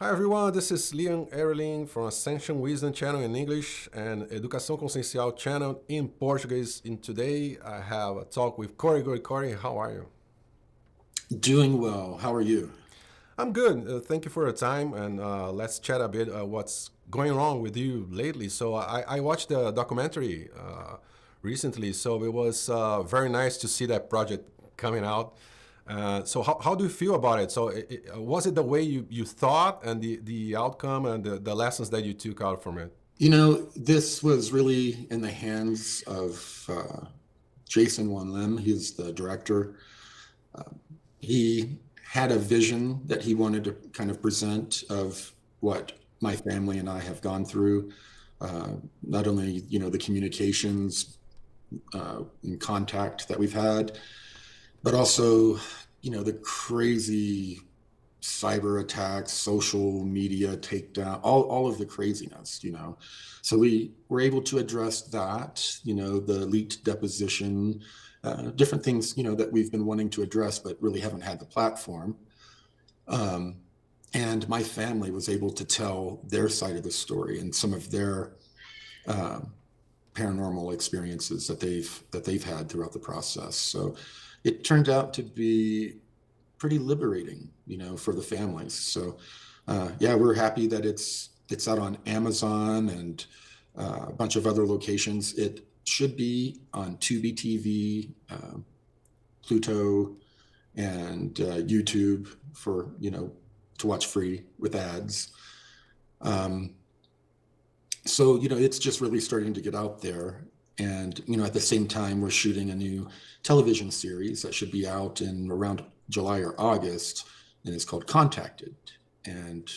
Hi everyone, this is Leon Erling from Ascension Wisdom channel in English and Educação Consciencial channel in Portuguese. And today I have a talk with Corey. Good, Corey, how are you? Doing well. How are you? I'm good. Thank you for your time, and let's chat a bit what's going on with you lately. So I watched the documentary recently, so it was very nice to see that project coming out. So how do you feel about it? So was it the way you thought and the outcome and the lessons that you took out from it? This was really in the hands of Jason Wan Lim. He's the director. He had a vision that he wanted to kind of present of what my family and I have gone through. Not only, the communications and contact that we've had, but also, the crazy cyber attacks, social media takedown, all of the craziness. So we were able to address that, the leaked deposition, different things, that we've been wanting to address, but really haven't had the platform. And my family was able to tell their side of the story and some of their paranormal experiences that they've had throughout the process. So it turned out to be pretty liberating, for the families. So yeah, we're happy that it's out on Amazon and a bunch of other locations. It should be on Tubi TV, Pluto, and YouTube for to watch free with ads. So it's just really starting to get out there. And at the same time, we're shooting a new television series that should be out in around July or August, and it's called Contacted. And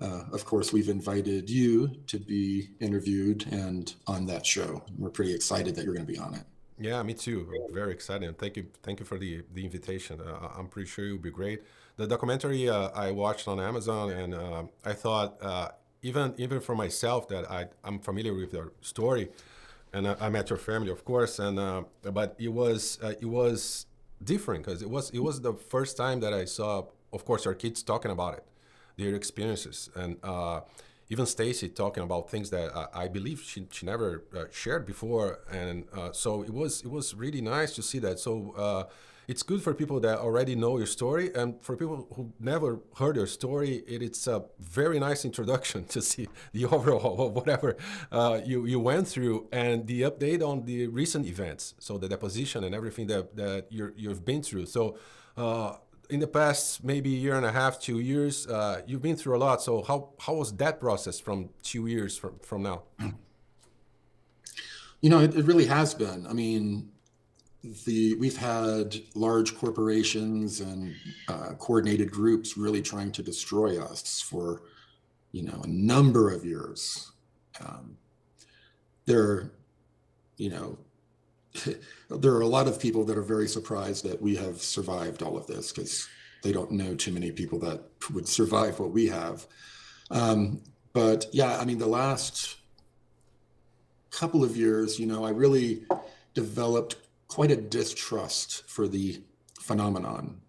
of course, we've invited you to be interviewed and on that show. We're pretty excited that you're going to be on it. Yeah, me too. I'm very excited. And thank you for the invitation. I'm pretty sure it'll be great. The documentary I watched on Amazon, and I thought even for myself that I'm familiar with the story, and I met your family, of course, and but it was different because it was the first time that I saw, of course, our kids talking about it, their experiences, and even Stacy talking about things that I believe she never shared before, and so it was really nice to see that. So it's good for people that already know your story, and for people who never heard your story, it's a very nice introduction to see the overall of whatever you went through and the update on the recent events, so the deposition and everything that you've been through. So. In the past maybe year and a half, 2 years, you've been through a lot. So how was that process from 2 years from now? It really has been. I mean, we've had large corporations and coordinated groups really trying to destroy us for a number of years. There, you know, there are a lot of people that are very surprised that we have survived all of this because they don't know too many people that would survive what we have. Um, but yeah, I mean, the last couple of years, I really developed quite a distrust for the phenomenon.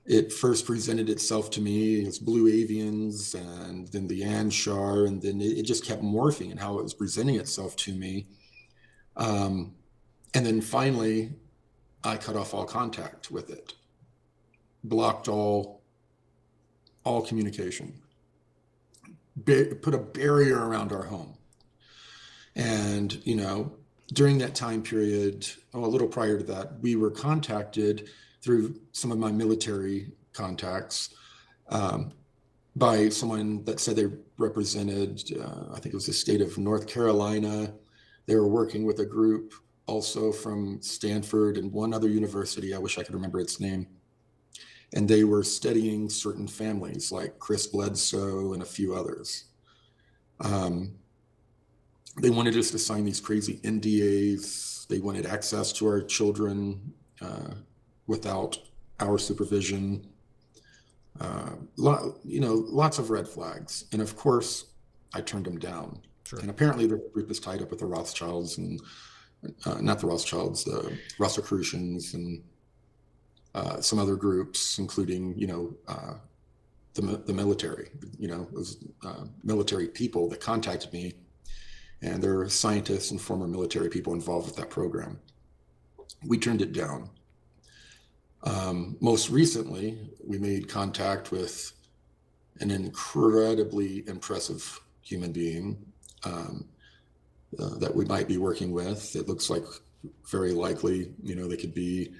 It first presented itself to me as blue avians and then the Anshar, and then it just kept morphing in how it was presenting itself to me. Um, and then finally, I cut off all contact with it, blocked all communication, put a barrier around our home. And, during that time period, a little prior to that, we were contacted through some of my military contacts um, by someone that said they represented, I think it was the state of North Carolina. They were working with a group also from Stanford and one other university. I wish I could remember its name. And they were studying certain families like Chris Bledsoe and a few others. Um, they wanted us to sign these crazy NDAs. They wanted access to our children without our supervision. Lots of red flags. And of course, I turned them down. Sure. And apparently the group is tied up with the Rothschilds and not the Rothschilds, the Rosicrucians and some other groups, including, the military. It was military people that contacted me, and there are scientists and former military people involved with that program. We turned it down. Most recently, we made contact with an incredibly impressive human being that we might be working with. It looks like very likely, they could be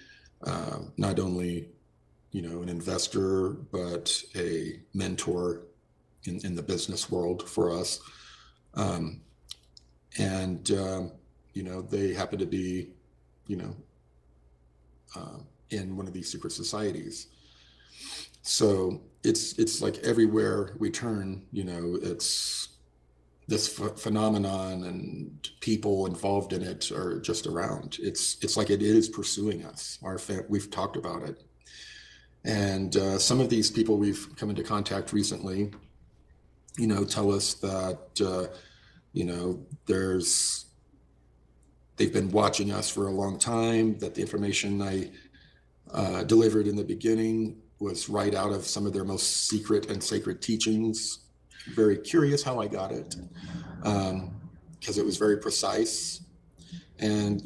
not only, an investor, but a mentor in the business world for us. They happen to be, in one of these secret societies. So it's like everywhere we turn, it's this phenomenon, and people involved in it are just around. It's like it is pursuing us. We've talked about it. And some of these people we've come into contact recently, tell us that, they've been watching us for a long time, that the information I delivered in the beginning was right out of some of their most secret and sacred teachings. Very curious how I got it, because it was very precise. And,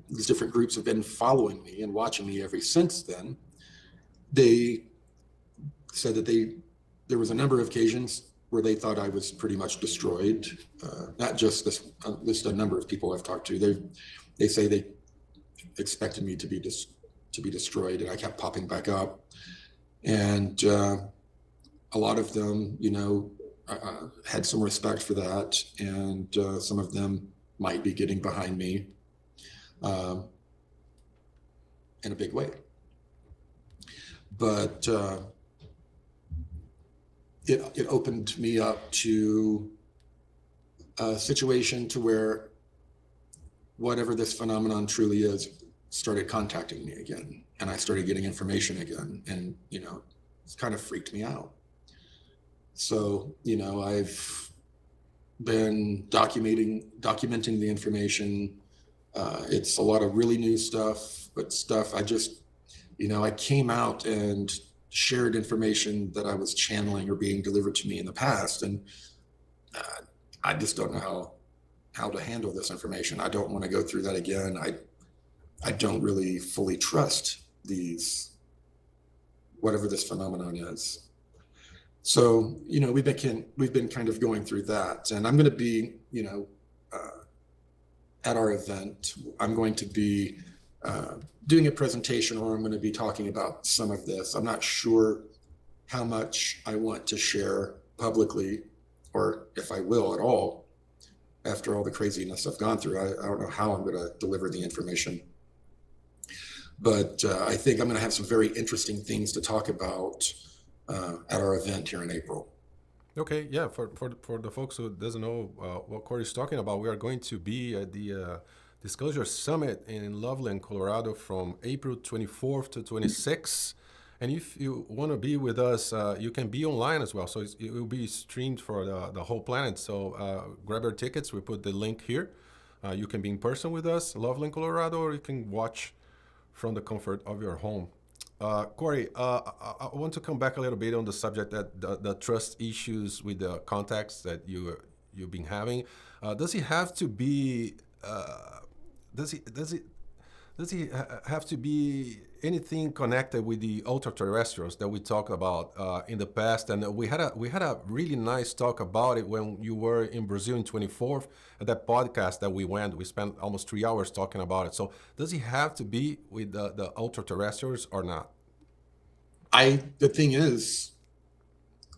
these different groups have been following me and watching me ever since then. They said that there was a number of occasions where they thought I was pretty much destroyed. Not just this, just a number of people I've talked to. They say they expected me to be destroyed, and I kept popping back up. And a lot of them, had some respect for that, and some of them might be getting behind me in a big way. But it opened me up to a situation to where whatever this phenomenon truly is started contacting me again, and I started getting information again, and it's kind of freaked me out. So I've been documenting the information. It's a lot of really new stuff, but stuff I came out and shared information that I was channeling or being delivered to me in the past, and I just don't know how to handle this information. I don't want to go through that again. I don't really fully trust whatever this phenomenon is. So, we've been kind of going through that, and I'm going to be, at our event, I'm going to be doing a presentation, or I'm going to be talking about some of this. I'm not sure how much I want to share publicly, or if I will at all, after all the craziness I've gone through. I don't know how I'm going to deliver the information. But I think I'm going to have some very interesting things to talk about at our event here in April. Okay, yeah. For the folks who doesn't know what Corey's talking about, we are going to be at the Disclosure Summit in Loveland, Colorado, from April 24th to 26th. And if you want to be with us, you can be online as well. So it will be streamed for the whole planet. So grab your tickets. We put the link here. You can be in person with us, Loveland, Colorado, or you can watch from the comfort of your home. Corey, I want to come back a little bit on the subject that the trust issues with the contacts that you've been having. Does he have to be? Does he have to be anything connected with the ultra-terrestrials that we talked about in the past? And we had a really nice talk about it when you were in Brazil in 24th at that podcast that we went. We spent almost 3 hours talking about it. So does he have to be with the ultra-terrestrials or not? The thing is,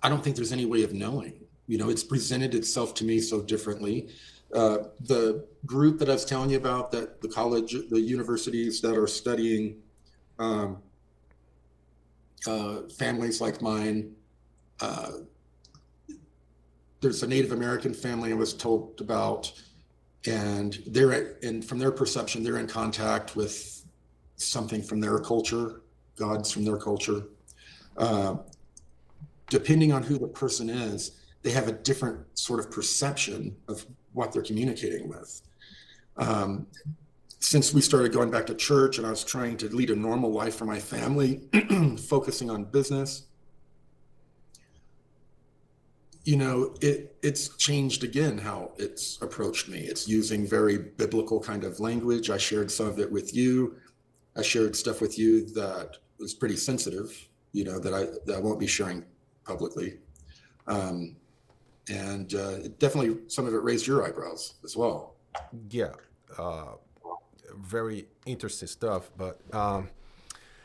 I don't think there's any way of knowing. It's presented itself to me so differently. The group that I was telling you about, that the universities that are studying families like mine, there's a Native American family I was told about, and from their perception, they're in contact with something from their culture, gods from their culture. Depending on who the person is, they have a different sort of perception of what they're communicating with. Since we started going back to church and I was trying to lead a normal life for my family, focusing on business, it's changed again how it's approached me. It's using very biblical kind of language. I shared some of it with you. I shared stuff with you that was pretty sensitive, that I won't be sharing publicly. Um, and definitely some of it raised your eyebrows as well. Yeah, uh, very interesting stuff. But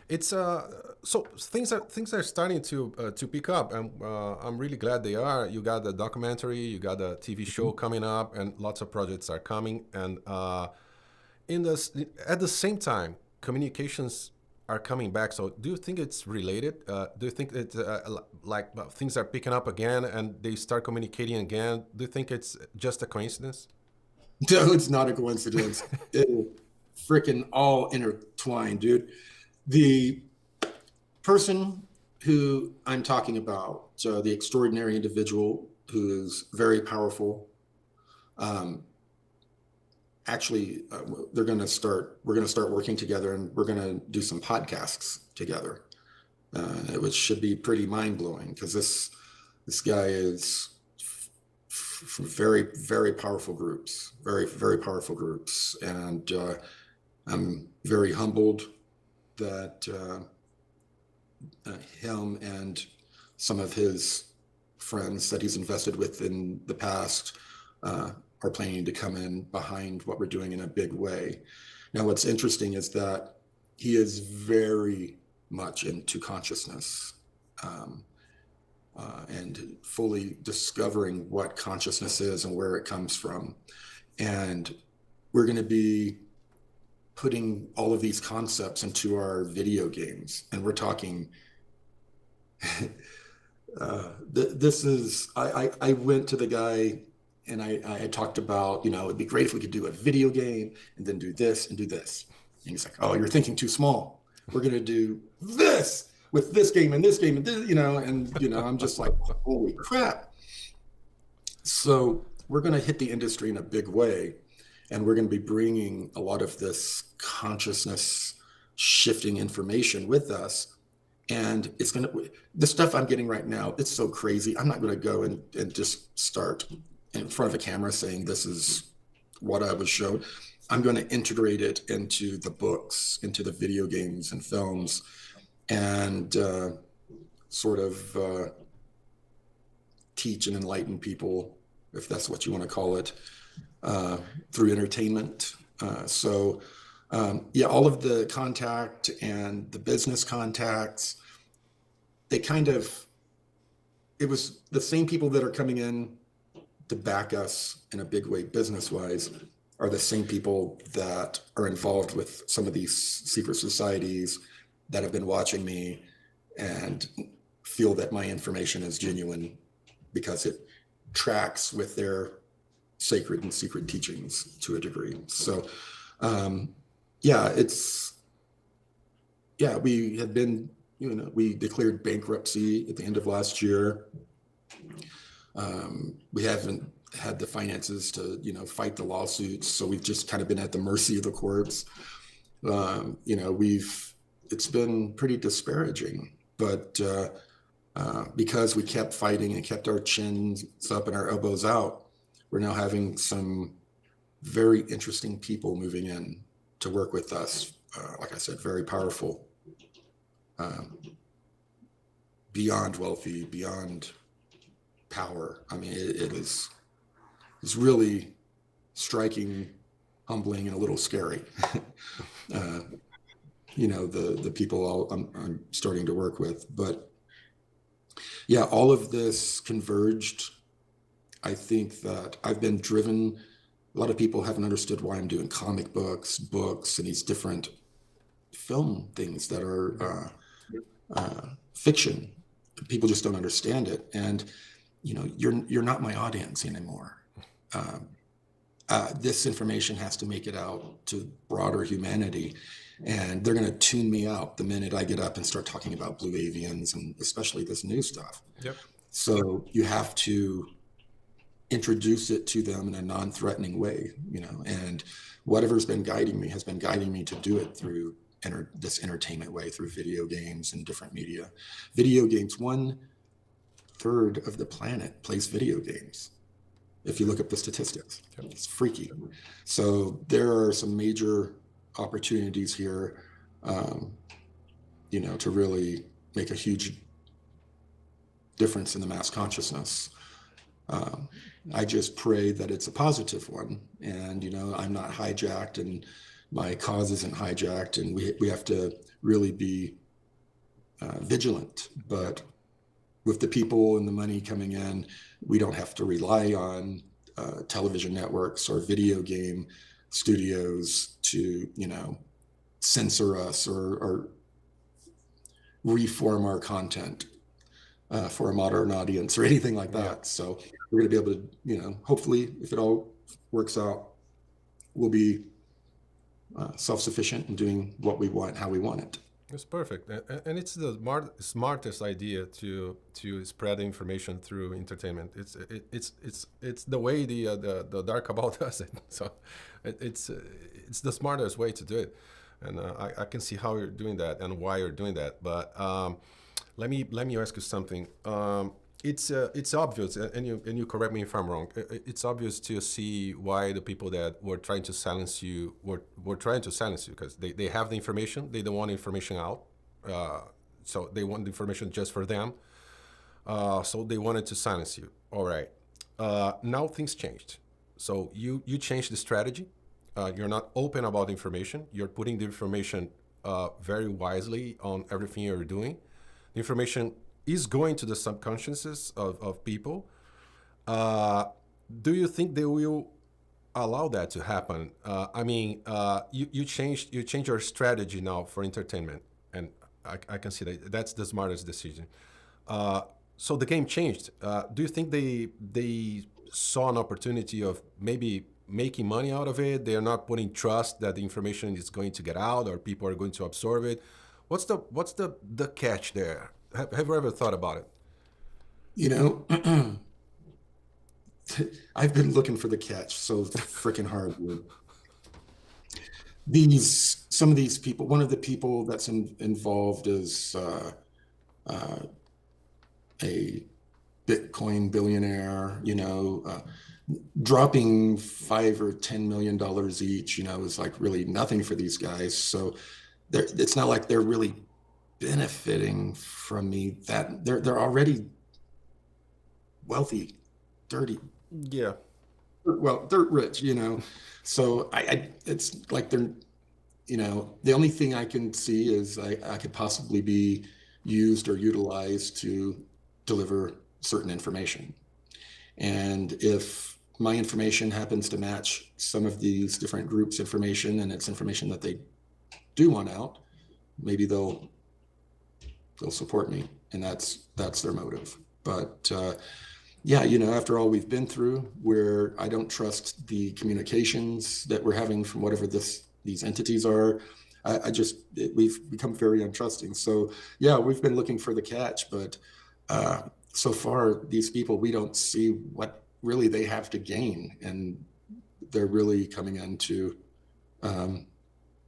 it's so things are starting to pick up, and I'm really glad they are. You got the documentary, you got the TV show coming up, and lots of projects are coming. And in this at the same time, communications are coming back. So do you think it's related? Do you think that like things are picking up again and they start communicating again? Do you think it's just a coincidence? No, it's not a coincidence. It is freaking all intertwined, dude. The person who I'm talking about, the extraordinary individual who is very powerful, um, actually, we're going to start working together, and we're going to do some podcasts together, which should be pretty mind blowing, because this guy is from very, very powerful groups, very, very powerful groups. And I'm very humbled that him and some of his friends that he's invested with in the past are planning to come in behind what we're doing in a big way. Now, what's interesting is that he is very much into consciousness, and fully discovering what consciousness is and where it comes from. And we're going to be putting all of these concepts into our video games. And we're talking, this is, I went to the guy and I talked about, it'd be great if we could do a video game and then do this and do this. And he's like, oh, you're thinking too small. We're going to do this with this game and this game and this, I'm just like, holy crap. So we're going to hit the industry in a big way. And we're going to be bringing a lot of this consciousness shifting information with us. And the stuff I'm getting right now, it's so crazy. I'm not going to go and just start in front of a camera saying this is what I was shown. I'm going to integrate it into the books, into the video games and films, and sort of teach and enlighten people, if that's what you want to call it, through entertainment. All of the contact and the business contacts, it was the same people that are coming in to back us in a big way business-wise are the same people that are involved with some of these secret societies that have been watching me and feel that my information is genuine because it tracks with their sacred and secret teachings to a degree. So, we had been, we declared bankruptcy at the end of last year. We haven't had the finances to, fight the lawsuits. So we've just kind of been at the mercy of the courts. It's been pretty disparaging, but because we kept fighting and kept our chins up and our elbows out, we're now having some very interesting people moving in to work with us. Like I said, very powerful, beyond wealthy, beyond power. I mean, it's really striking, humbling, and a little scary. The people I'm starting to work with. But yeah, all of this converged. I think that I've been driven. A lot of people haven't understood why I'm doing comic books, and these different film things that are fiction. People just don't understand it. And, you're not my audience anymore. This information has to make it out to broader humanity. And they're going to tune me out the minute I get up and start talking about blue avians and especially this new stuff. Yep. So you have to introduce it to them in a non-threatening way, and whatever's been guiding me has been guiding me to do it through this entertainment way, through video games and different media. Video games, third of the planet plays video games. If you look up the statistics, Yep. it's freaky. So there are some major opportunities here, to really make a huge difference in the mass consciousness. I just pray that it's a positive one, and I'm not hijacked, and my cause isn't hijacked, and we have to really be vigilant. But with the people and the money coming in, we don't have to rely on television networks or video game studios to censor us or reform our content for a modern audience or anything like that. Yeah. So we're going to be able to, hopefully, if it all works out, we'll be self-sufficient in doing what we want, how we want it. It's perfect, and it's the smartest idea to spread information through entertainment. It's the way the dark about does it. So it's the smartest way to do it, and I can see how you're doing that and why you're doing that. But let me ask you something. It's obvious, and you correct me if I'm wrong. It's obvious to see why the people that were trying to silence you were trying to silence you, because they have the information. They don't want information out, so they want the information just for them. So they wanted to silence you. All right. Now things changed. So you changed the strategy. You're not open about information. You're putting the information very wisely on everything you're doing. The information is going to the subconsciouses of people. Do you think they will allow that to happen? You changed your strategy now for entertainment, and I can see that that's the smartest decision. So the game changed. Do you think they saw an opportunity of maybe making money out of it? They are not putting trust that the information is going to get out or people are going to absorb it. What's the catch there? Have you ever thought about it? I've been looking for the catch so freaking hard. Some of these people, one of the people that's involved is a Bitcoin billionaire, dropping $5 or $10 million each, is like really nothing for these guys. So it's not like they're really benefiting from me. That they're already wealthy, dirty. Yeah. Well, dirt rich, So it's like they're, the only thing I can see is I could possibly be used or utilized to deliver certain information. And if my information happens to match some of these different groups' information, and it's information that they do want out, maybe they'll support me, and that's their motive. But after all we've been through, where I don't trust the communications that we're having from whatever these entities are, we've become very untrusting. So yeah, we've been looking for the catch, but so far these people, we don't see what really they have to gain, and they're really coming in to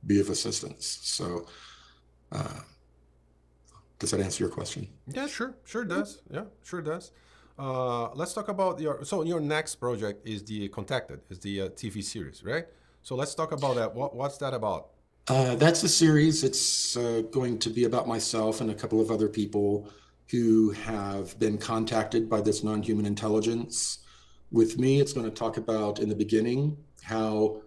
be of assistance. So does that answer your question? Yeah, sure does. Yeah, sure does. Let's talk about your next project is the Contacted, is the TV series, right? So let's talk about that. What's that about? That's a series. It's going to be about myself and a couple of other people who have been contacted by this non-human intelligence. With me, it's going to talk about, in the beginning, how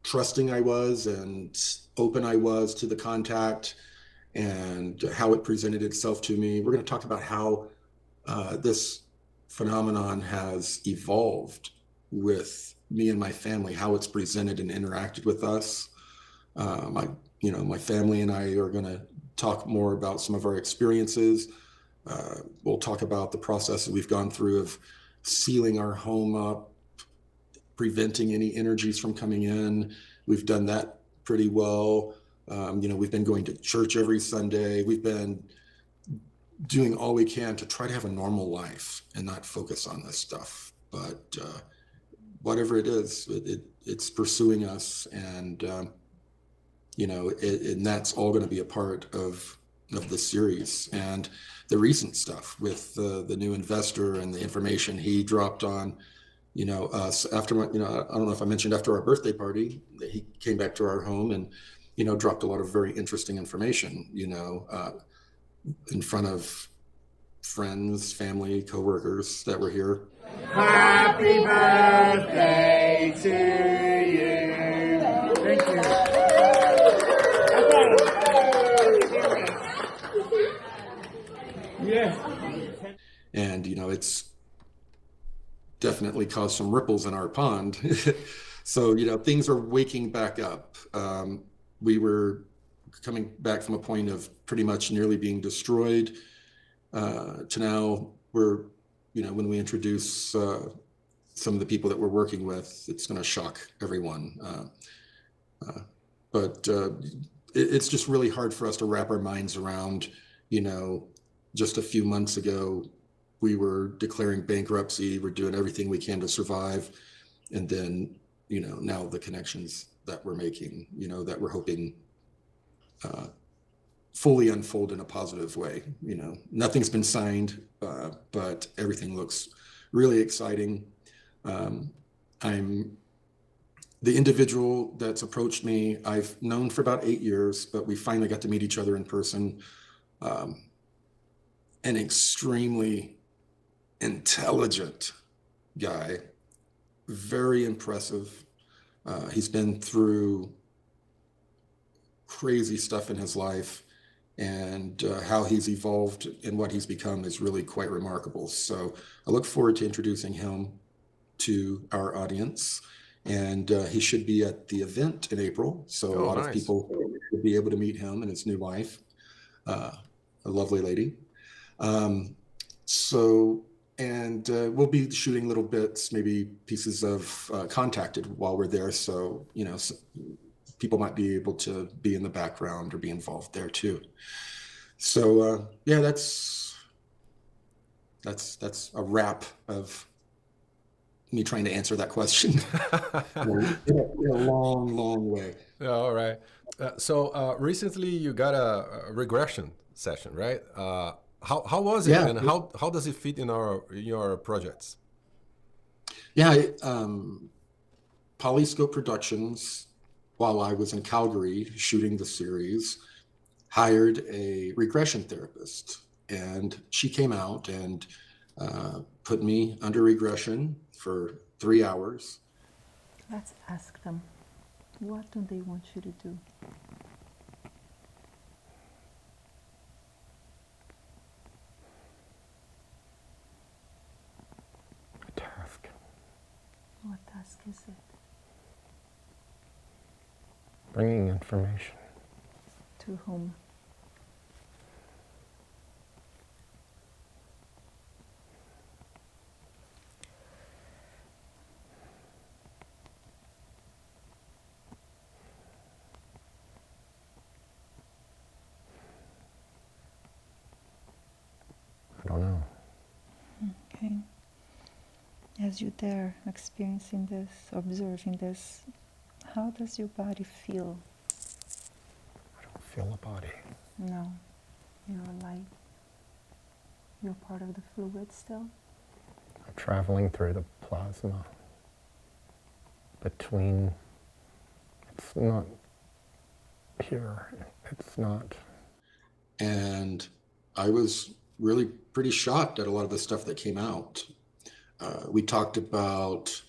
trusting I was and open I was to the contact and how it presented itself to me. We're going to talk about how this phenomenon has evolved with me and my family, how it's presented and interacted with us. My family and I are going to talk more about some of our experiences. We'll talk about the process that we've gone through of sealing our home up, preventing any energies from coming in. We've done that pretty well. We've been going to church every Sunday. We've been doing all we can to try to have a normal life and not focus on this stuff. But whatever it is, it's pursuing us, and and that's all going to be a part of of the series. And the recent stuff with the new investor and the information he dropped on, us after my, I don't know if I mentioned after our birthday party, that he came back to our home and, dropped a lot of very interesting information, in front of friends, family, coworkers that were here. Happy birthday to you. Thank you. Yes. And, it's definitely caused some ripples in our pond. So, things are waking back up. We were coming back from a point of pretty much nearly being destroyed to now we're, when we introduce some of the people that we're working with, it's going to shock everyone. But it's just really hard for us to wrap our minds around, just a few months ago, we were declaring bankruptcy, we're doing everything we can to survive. And then, now the connections that we're making, that we're hoping fully unfold in a positive way. Nothing's been signed, but everything looks really exciting. I'm the individual that's approached me, I've known for about 8 years, but we finally got to meet each other in person. An extremely intelligent guy, very impressive. He's been through crazy stuff in his life, and how he's evolved and what he's become is really quite remarkable. So I look forward to introducing him to our audience, and he should be at the event in April. So a lot of people will be able to meet him and his new wife, a lovely lady. We'll be shooting little bits, maybe pieces of Contacted while we're there. So, people might be able to be in the background or be involved there too. So, yeah, that's a wrap of me trying to answer that question in a long way. All right. So recently you got a regression session, right? How was it, Yeah. and how does it fit in your projects? Yeah, Polyscope Productions, while I was in Calgary shooting the series, hired a regression therapist, and she came out and put me under regression for 3 hours. Let's ask them, what do they want you to do? Task. What task is it? Bringing information. To whom? I don't know. Okay. As you're there, experiencing this, observing this, how does your body feel? I don't feel a body. No. You're light. You're part of the fluid still? I'm traveling through the plasma between, it's not here, it's not. And I was really pretty shocked at a lot of the stuff that came out. We talked about,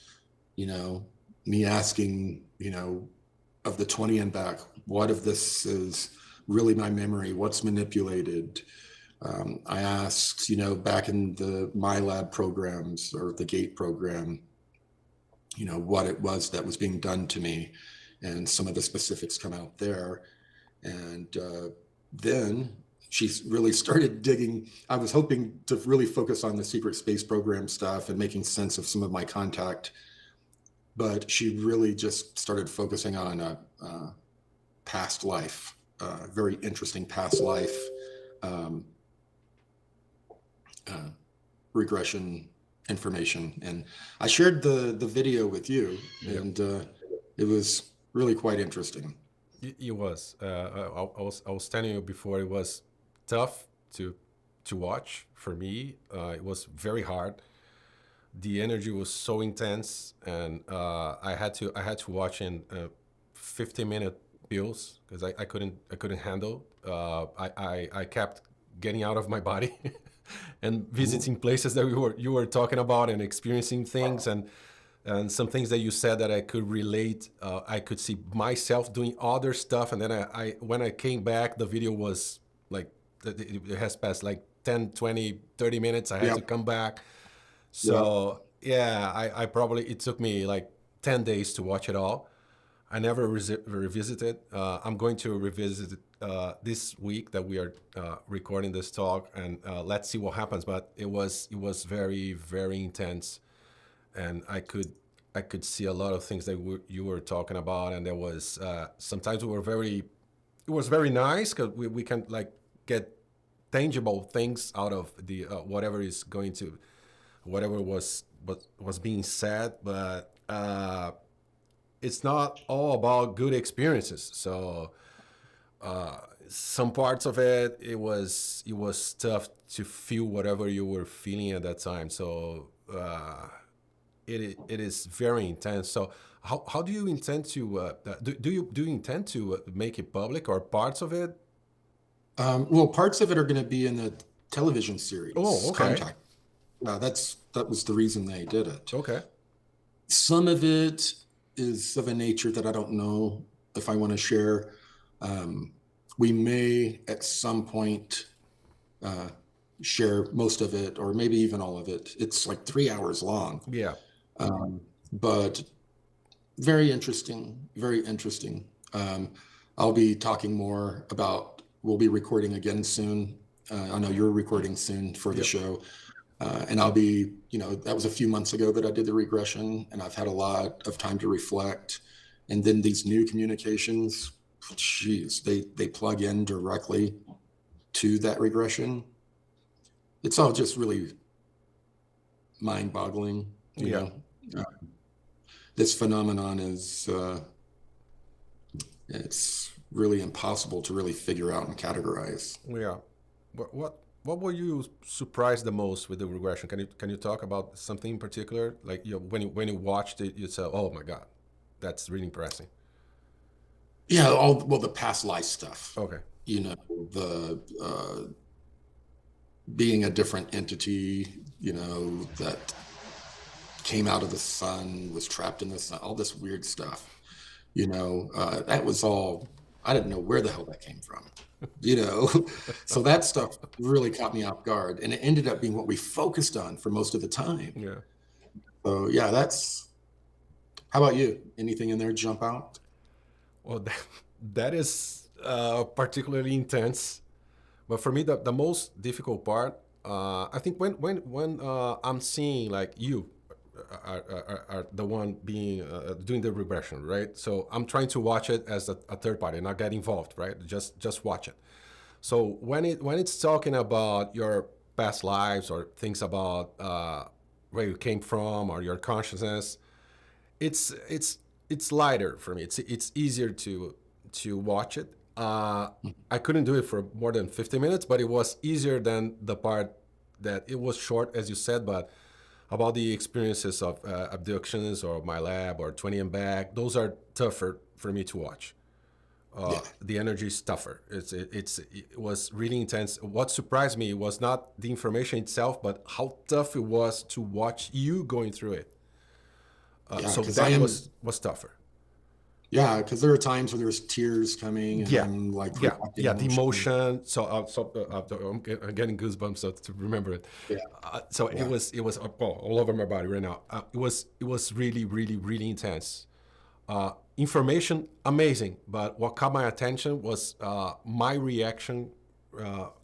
me asking, of the 20 and back, what if this is really my memory? What's manipulated? I asked, back in the MyLab programs or the GATE program, what it was that was being done to me, and some of the specifics come out there. And then she really started digging. I was hoping to really focus on the secret space program stuff and making sense of some of my contact, but she really just started focusing on a past life, very interesting past life regression information. And I shared the video with you, and it was really quite interesting. It was. I was telling you before, it was tough to watch for me. It was very hard. The energy was so intense, and I had to watch in 15-minute pills because I couldn't handle. I kept getting out of my body and visiting places that you were talking about and experiencing things, and some things that you said that I could relate. I could see myself doing other stuff, and then I when I came back, the video was like it has passed like 10, 20, 30 minutes. I had to Yep. come back. Yep. So yeah, I probably it took me like 10 days to watch it all. I never revisited. I'm going to revisit it this week that we are recording this talk, and let's see what happens. But it was very very intense, and I could see a lot of things that you were talking about, and there was sometimes it was very nice because we can like get tangible things out of the whatever is going to whatever was being said, but it's not all about good experiences. So some parts of it was tough to feel whatever you were feeling at that time. So it is very intense. So how do you intend to do you intend to make it public or parts of it? Well, parts of it are going to be in the television Oh, series okay, Contact. That was the reason they did it. okay, Some of it is of a nature that I don't know if I want to share. Um, we may at some point uh, share most of it, or maybe even all of it. It's like 3 hours long, yeah, but very interesting, very interesting. I'll be talking more about, we'll be recording again soon. I know you're recording soon for the yep, show. And I'll be, that was a few months ago that I did the regression, and I've had a lot of time to reflect. And then these new communications, geez, they plug in directly to that regression. It's all just really mind boggling, yeah, Uh, this phenomenon is, it's really impossible to really figure out and categorize. yeah. What were you surprised the most with the regression? Can you talk about something in particular? Like when you watched it, you said, "Oh my God, that's really impressive." Yeah, well, the past life stuff, Okay. the being a different entity, that came out of the sun, was trapped in the sun, all this weird stuff. That was all, I didn't know where the hell that came from, you know? So that stuff really caught me off guard. And it ended up being what we focused on for most of the time. Yeah. So yeah, how about you? Anything in there jump out? Well, that is particularly intense. But for me, the most difficult part, I think when I'm seeing like you are the one being doing the regression, right? So I'm trying to watch it as a third party, not get involved, right? Just watch it. So when it's talking about your past lives or things about where you came from or your consciousness, it's lighter for me. It's easier to watch it. I couldn't do it for more than 50 minutes, but it was easier than the part that it was short, as you said, but about the experiences of abductions or my lab or 20 and back. Those are tougher for me to watch. Yeah. The energy is tougher. It was really intense. What surprised me was not the information itself, but how tough it was to watch you going through it. Yeah, So because that was tougher. there are times when there's tears coming and Yeah, I'm like yeah, reflecting yeah. The emotion. emotion. I'm getting goosebumps to remember it. Yeah, So yeah, it was all over my body right now. It was really really really intense. Information amazing, but what caught my attention was my reaction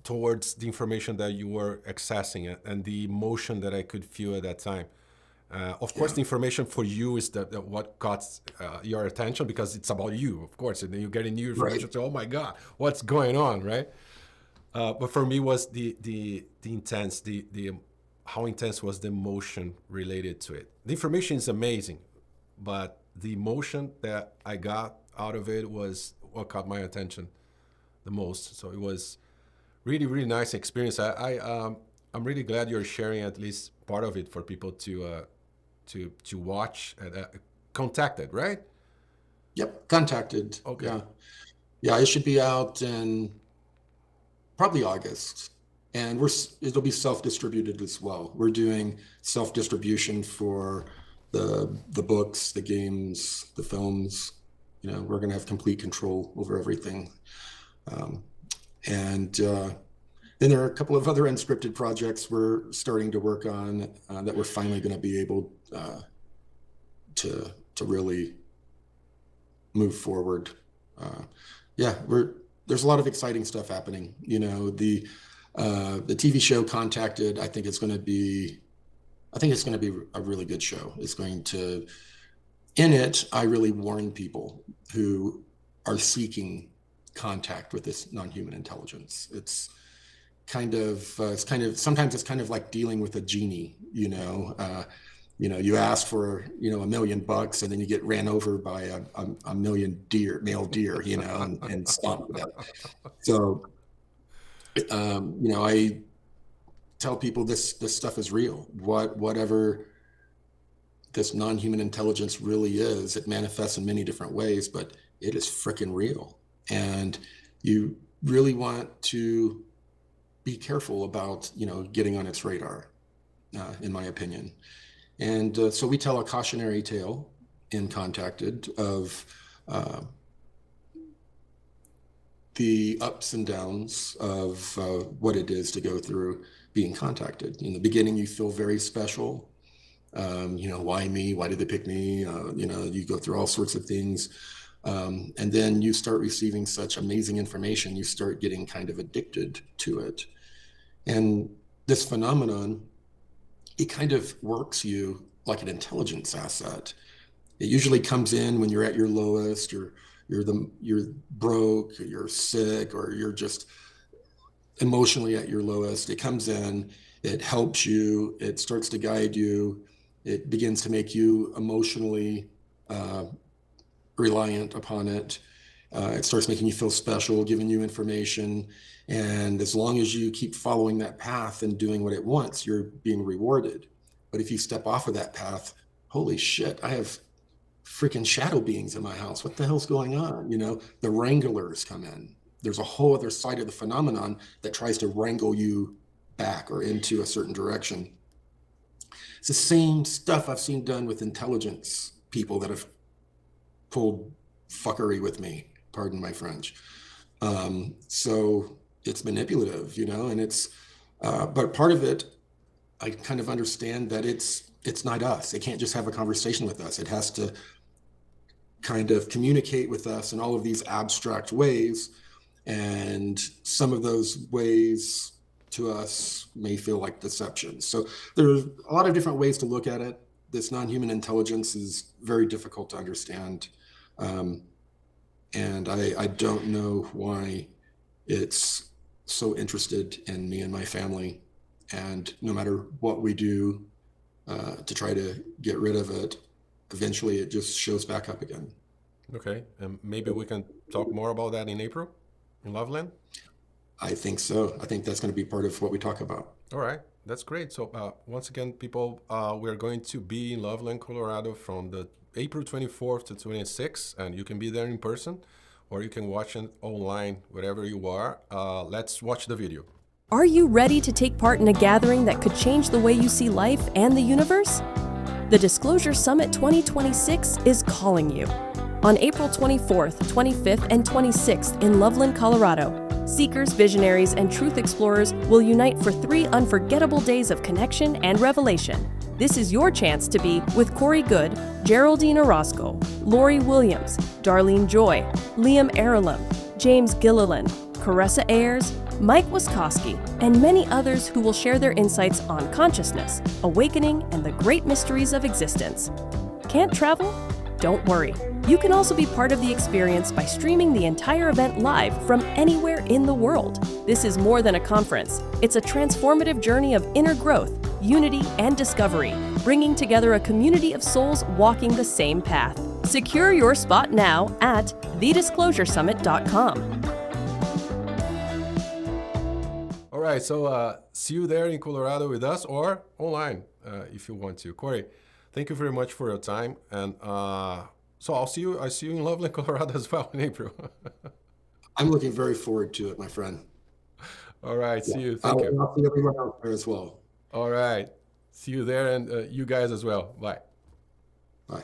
towards the information that you were accessing and the emotion that I could feel at that time. Of course, yeah, the information for you is what caught your attention because it's about you, of course, and then you get a new right. information. So, oh my God, what's going on, right? But for me, was the intense, the how intense was the emotion related to it. The information is amazing, but the emotion that I got out of it was what caught my attention the most. So it was really, really nice experience. I'm really glad you're sharing at least part of it for people to watch. Contacted, right? Yep, contacted. Okay. Yeah, yeah. It should be out in probably August, and it'll be self-distributed as well. We're doing self-distribution for the books, the games, the films. We're going to have complete control over everything. And then there are a couple of other unscripted projects we're starting to work on that we're finally going to be able to really move forward. Yeah, there's a lot of exciting stuff happening. The TV show Contacted, I think it's going to be a really good show. In it, I really warn people who are seeking contact with this non-human intelligence. Sometimes it's kind of like dealing with a genie. You ask for $1 million, and then you get ran over by a million male deer, and stomped to death. So, I tell people this stuff is real. Whatever this non-human intelligence really is, it manifests in many different ways, but it is freaking real. And you really want to be careful about, getting on its radar, in my opinion. And so we tell a cautionary tale in Contacted of the ups and downs of what it is to go through being contacted. In the beginning, you feel very special. Why me? Why did they pick me? You go through all sorts of things. And then you start receiving such amazing information, you start getting kind of addicted to it. And this phenomenon, it kind of works you like an intelligence asset. It usually comes in when you're at your lowest, or you're broke, or you're sick, or you're just emotionally at your lowest. It comes in, it helps you, it starts to guide you, it begins to make you emotionally reliant upon it. It starts making you feel special, giving you information. And as long as you keep following that path and doing what it wants, you're being rewarded. But if you step off of that path, holy shit, I have freaking shadow beings in my house. What the hell's going on? The wranglers come in. There's a whole other side of the phenomenon that tries to wrangle you back or into a certain direction. It's the same stuff I've seen done with intelligence people that have pulled fuckery with me, pardon my French. So it's manipulative, and it's, but part of it, I kind of understand that it's not us. It can't just have a conversation with us. It has to kind of communicate with us in all of these abstract ways. And some of those ways to us may feel like deception. So there's a lot of different ways to look at it. This non-human intelligence is very difficult to understand. And I don't know why it's so interested in me and my family. And no matter what we do to try to get rid of it, eventually it just shows back up again. Okay, and maybe we can talk more about that in April in Loveland? I think so. I think that's going to be part of what we talk about. All right, that's great. So once again, people, we're going to be in Loveland, Colorado from the April 24th to 26th, and you can be there in person, or you can watch it online, wherever you are. Let's watch the video. Are you ready to take part in a gathering that could change the way you see life and the universe? The Disclosure Summit 2026 is calling you. On April 24th, 25th, and 26th in Loveland, Colorado, seekers, visionaries, and truth explorers will unite for 3 unforgettable days of connection and revelation. This is your chance to be with Corey Good, Geraldine Orozco, Lori Williams, Darlene Joy, Liam Arilum, James Gilliland, Caressa Ayers, Mike Waskowski, and many others who will share their insights on consciousness, awakening, and the great mysteries of existence. Can't travel? Don't worry. You can also be part of the experience by streaming the entire event live from anywhere in the world. This is more than a conference. It's a transformative journey of inner growth, unity, and discovery, bringing together a community of souls walking the same path. Secure your spot now at thedisclosuresummit.com. All right, so see you there in Colorado with us or online if you want to. Corey, thank you very much for your time, and so I see you in lovely Colorado as well in April. I'm looking very forward to it, my friend. All right, Yeah. see you. Thank you. I'll see everyone out there as well. All right, see you there, and you guys as well. Bye. Bye.